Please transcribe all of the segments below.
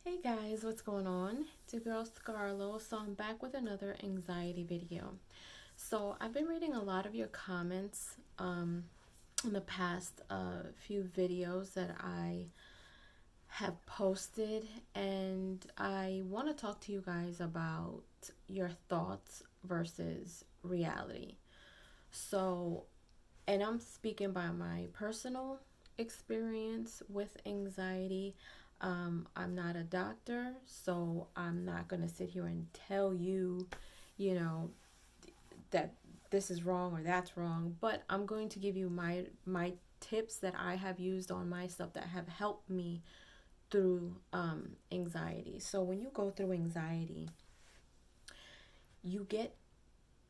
Hey guys, what's going on? It's your girl Scarlo. So I'm back with another anxiety video. So I've been reading a lot of your comments in the past few videos that I have posted, and I want to talk to you guys about your thoughts versus reality. So, and I'm speaking by my personal experience with anxiety. I'm not a doctor, so I'm not going to sit here and tell you, you know, that this is wrong or that's wrong, but I'm going to give you my tips that I have used on myself that have helped me through anxiety. So when you go through anxiety, you get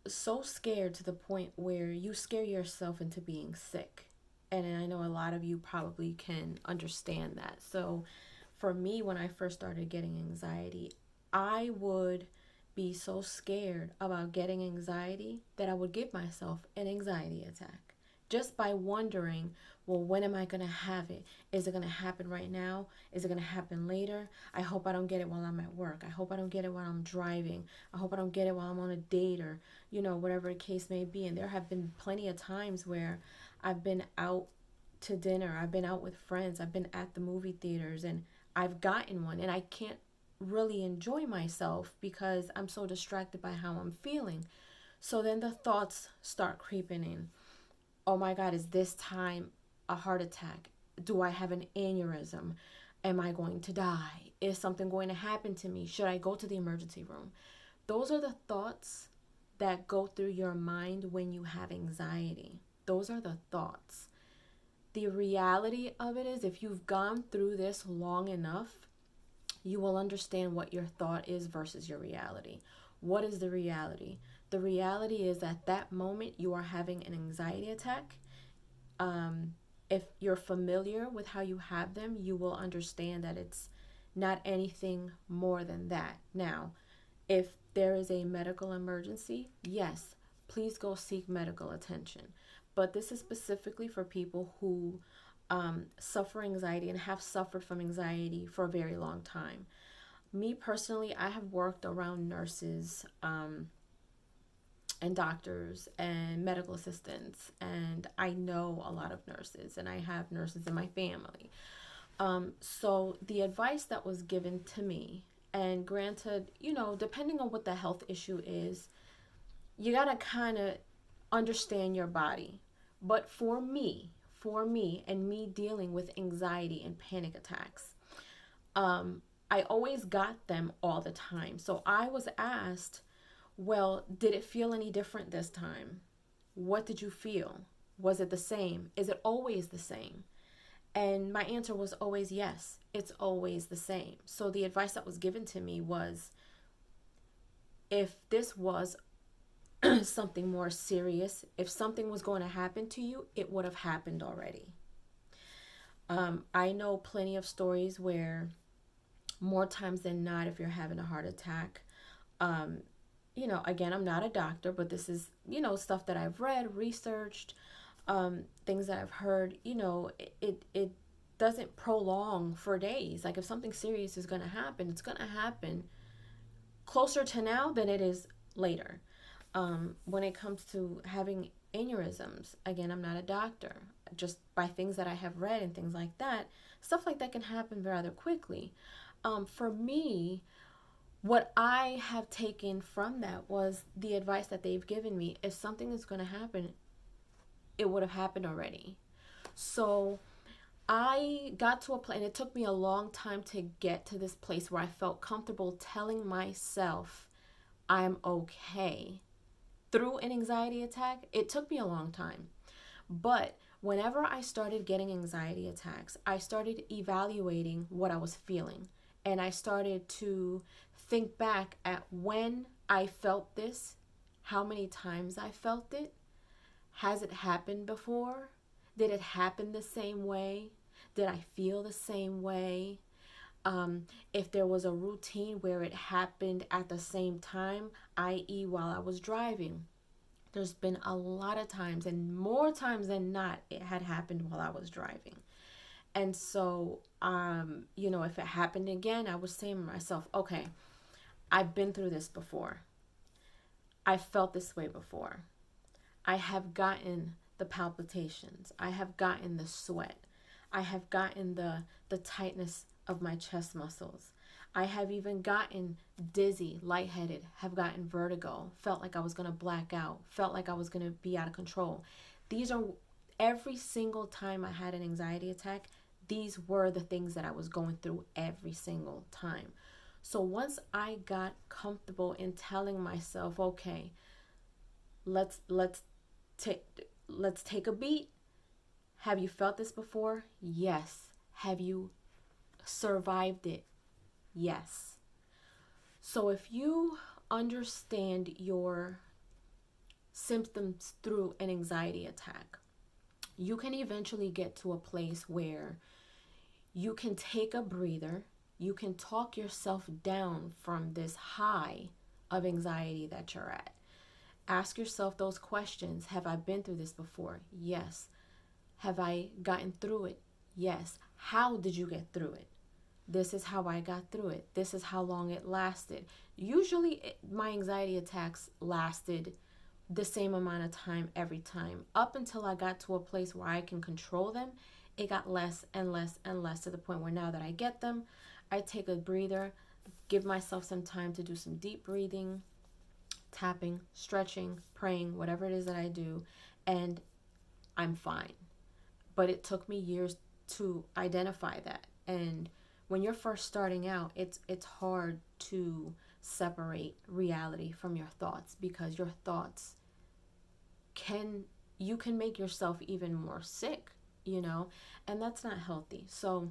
so scared to the point where you scare yourself into being sick. And I know a lot of you probably can understand that. So for me, when I first started getting anxiety, I would be so scared about getting anxiety that I would give myself an anxiety attack just by wondering, well, when am I going to have it? Is it going to happen right now? Is it going to happen later? I hope I don't get it while I'm at work. I hope I don't get it while I'm driving. I hope I don't get it while I'm on a date or, whatever the case may be. And there have been plenty of times where I've been out to dinner, I've been out with friends, I've been at the movie theaters, and I've gotten one, and I can't really enjoy myself because I'm so distracted by how I'm feeling. So then the thoughts start creeping in. Oh my God, is this time a heart attack? Do I have an aneurysm? Am I going to die? Is something going to happen to me? Should I go to the emergency room? Those are the thoughts that go through your mind when you have anxiety. Those are the thoughts. The reality of it is, if you've gone through this long enough, you will understand what your thought is versus your reality. What is the reality? The reality is at that moment you are having an anxiety attack. If you're familiar with how you have them, you will understand that it's not anything more than that. Now, if there is a medical emergency, yes, please go seek medical attention. But this is specifically for people who suffer anxiety and have suffered from anxiety for a very long time. Me personally, I have worked around nurses and doctors and medical assistants, and I know a lot of nurses, and I have nurses in my family. So the advice that was given to me, and granted, depending on what the health issue is, you gotta kind of understand your body. But for me, and me dealing with anxiety and panic attacks, I always got them all the time. So I was asked, well, did it feel any different this time? What did you feel? Was it the same? Is it always the same? And my answer was always yes, it's always the same. So the advice that was given to me was, if this was something more serious, if something was going to happen to you, it would have happened already. I know plenty of stories where, more times than not, if you're having a heart attack, um, again, I'm not a doctor, but this is, stuff that I've read, researched, things that I've heard, it doesn't prolong for days. Like if something serious is going to happen, it's going to happen closer to now than it is later. When it comes to having aneurysms, again, I'm not a doctor. Just by things that I have read and things like that, stuff like that can happen rather quickly. For me, what I have taken from that was the advice that they've given me. If something is going to happen, it would have happened already. So I got to a place, and it took me a long time to get to this place where I felt comfortable telling myself I'm okay through an anxiety attack. It took me a long time. But whenever I started getting anxiety attacks, I started evaluating what I was feeling. And I started to think back at when I felt this, how many times I felt it. Has it happened before? Did it happen the same way? Did I feel the same way? If there was a routine where it happened at the same time, i.e., while I was driving, there's been a lot of times, and more times than not, it had happened while I was driving. And so, you know, if it happened again, I was saying to myself, okay, I've been through this before. I felt this way before. I have gotten the palpitations. I have gotten the sweat. I have gotten the tightness of my chest muscles. I have even gotten dizzy, lightheaded, have gotten vertigo, felt like I was going to black out, felt like I was going to be out of control. These are every single time I had an anxiety attack, these were the things that I was going through every single time. So once I got comfortable in telling myself, okay, let's take let's take a beat. Have you felt this before? Yes. Have you survived it? Yes. So if you understand your symptoms through an anxiety attack, you can eventually get to a place where you can take a breather, you can talk yourself down from this high of anxiety that you're at. Ask yourself those questions. Have I been through this before? Yes. Have I gotten through it? Yes. How did you get through it? This is how I got through it. This is how long it lasted. Usually my anxiety attacks lasted the same amount of time every time. Up until I got to a place where I can control them, it got less and less and less, to the point where now that I get them, I take a breather, give myself some time to do some deep breathing, tapping, stretching, praying, whatever it is that I do, and I'm fine. But it took me years to identify that. And when you're first starting out, it's hard to separate reality from your thoughts, because your thoughts you can make yourself even more sick, you know, and that's not healthy. So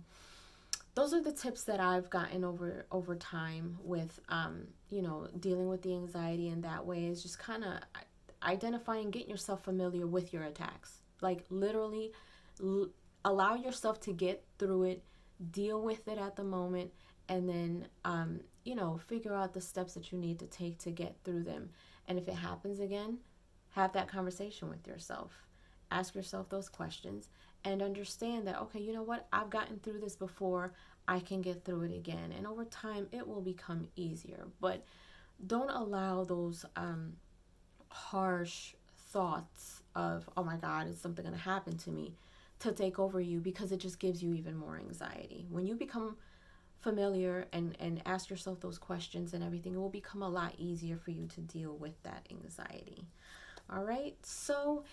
those are the tips that I've gotten over time with you know, dealing with the anxiety in that way, is just kind of identifying, getting yourself familiar with your attacks. Like literally allow yourself to get through it, deal with it at the moment, and then you know, figure out the steps that you need to take to get through them. And if it happens again, have that conversation with yourself. Ask yourself those questions and understand that, okay, you know what? I've gotten through this before. I can get through it again. And over time, it will become easier. But don't allow those harsh thoughts of, oh my God, is something going to happen to me, to take over you, because it just gives you even more anxiety. When you become familiar and ask yourself those questions and everything, it will become a lot easier for you to deal with that anxiety. All right, so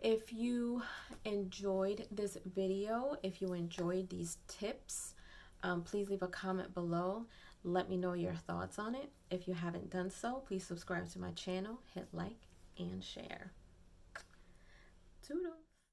if you enjoyed this video, if you enjoyed these tips, please leave a comment below. Let me know your thoughts on it. If you haven't done so, please subscribe to my channel, hit like, and share. Toodle.